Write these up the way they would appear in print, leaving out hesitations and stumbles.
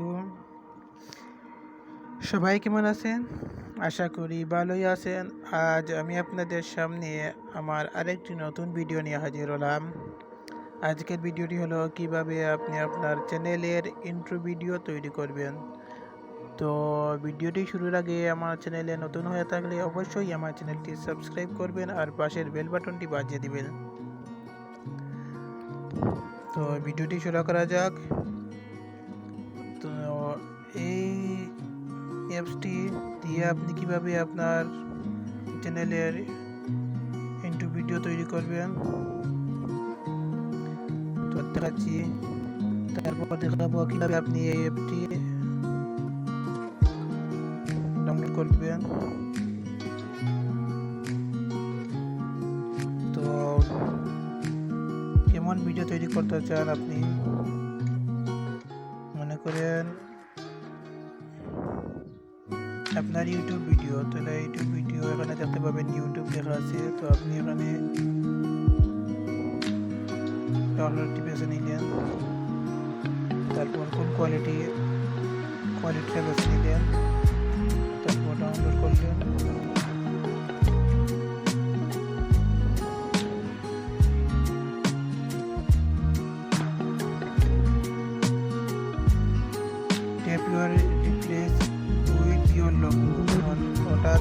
আলাইকুম। সবাই কেমন আছেন? আশা করি ভালোই আছেন। আজ আমি আপনাদের সামনে আমার আরেকটি নতুন ভিডিও নিয়ে হাজির হলাম। আজকের ভিডিওটি হলো কিভাবে আপনি আপনার চ্যানেলের ইন্ট্রো ভিডিও তৈরি করবেন। তো ভিডিওটি শুরুর আগে আমার চ্যানেলে নতুন হয়ে থাকলে অবশ্যই আমার চ্যানেলটি সাবস্ক্রাইব করবেন আর পাশের বেল বাটনটি বাজিয়ে দিবেন। তো ভিডিওটি শুরু করা যাক। তো এই অ্যাপসটি দিয়ে আপনি কিভাবে আপনার চ্যানেলের ইন্ট্রো ভিডিও তৈরি করবেন তো দেখাচ্ছি। তারপর দেখাবো কিভাবে আপনি এই অ্যাপটি ডাউনলোড করবেন। তো কেমন ভিডিও তৈরি করতে চান আপনি? মনে করেন আপনার ইউটিউব ভিডিও, তাহলে ইউটিউব ভিডিও এখানে দেখতে পাবেন ইউটিউব লেখা আছে। তো আপনি এখানে ডাউনলোডটি বেছে নিলেন, তারপর কোন কোয়ালিটিটা বেছে নিলেন, তারপর ডাউনলোড করলেন। Tap your replace with your logo, অর্থাৎ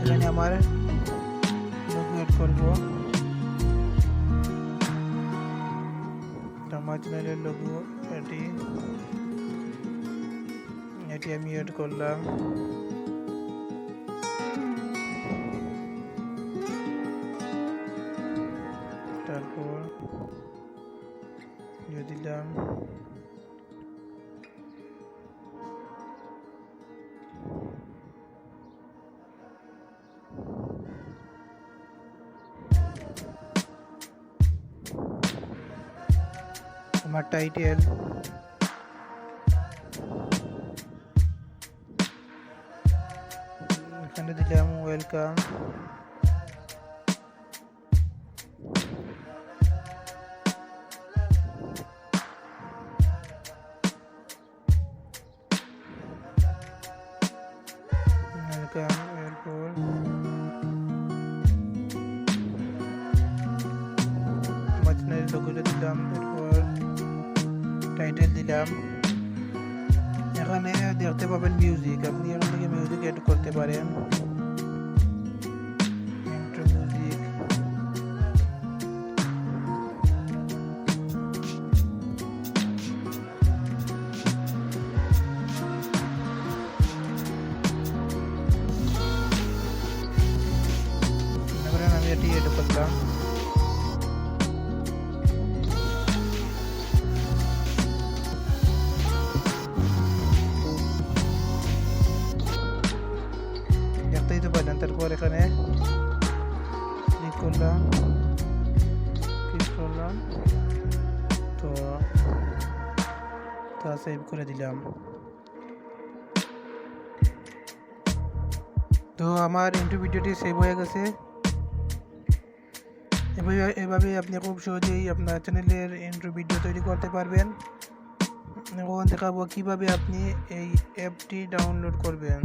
এখানে আমার লোগো এড করবো। আমার চ্যানেলের লোগো এটি আমি এড করলাম। তারপর দিলাম আমার টাইটেল, এখানে দিলাম ওয়েলকাম। এরপর আমার চ্যানেলের লোগোটা দিলাম, এরপর টাইটেল দিলাম। এখানে দেখতে পাবেন মিউজিক, আপনি এখান থেকে মিউজিক এড করতে পারেন। ইন্ট্রো মিউজিক, আমি এটি এড করলাম। দেখতেই তো পারেন। তারপর এখানে ক্লিক করলাম, তো তা সেভ করে দিলাম। তো আমার ইন্ট্রো ভিডিওটি সেভ হয়ে গেছে। এভাবে আপনি খুব সহজেই আপনার চ্যানেলের ইন্ট্রো ভিডিও তৈরি করতে পারবেন। এখন দেখাবো কিভাবে আপনি এই অ্যাপটি ডাউনলোড করবেন।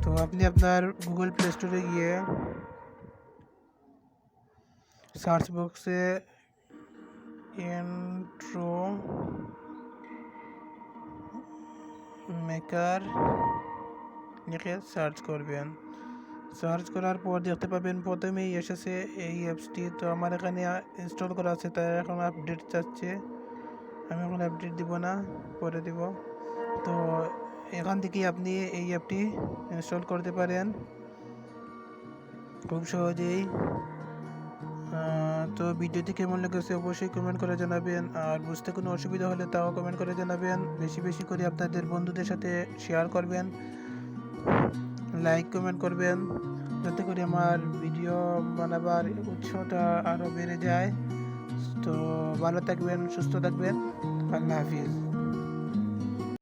তো আপনি আপনার গুগল প্লে স্টোরে গিয়ে সার্চ বক্সে ইন্ট্রো মেকার লিখে সার্চ করবেন। সার্চ করার পর দেখতে পাবেন প্রথমেই এসেছে এই অ্যাপসটি। তো আমার এখানে ইনস্টল করা আছে, তাই এখন আপডেট চাচ্ছে। আমি এখন আপডেট দিব না, পরে দিব। তো এখান থেকে আপনি এই অ্যাপটি ইনস্টল করতে পারেন খুব সহজেই। তো ভিডিওটি কেমন লেগেছে অবশ্যই কমেন্ট করে জানাবেন, আর বুঝতে কোনো অসুবিধা হলে তাও কমেন্ট করে জানাবেন। বেশি বেশি করে আপনাদের বন্ধুদের সাথে শেয়ার করবেন, লাইক কমেন্ট করবেন, যাতে করে আমার ভিডিও বানাবার উৎসাহটা আরও বেড়ে যায়। তো ভালো থাকবেন, সুস্থ থাকবেন। আল্লাহ হাফিজ।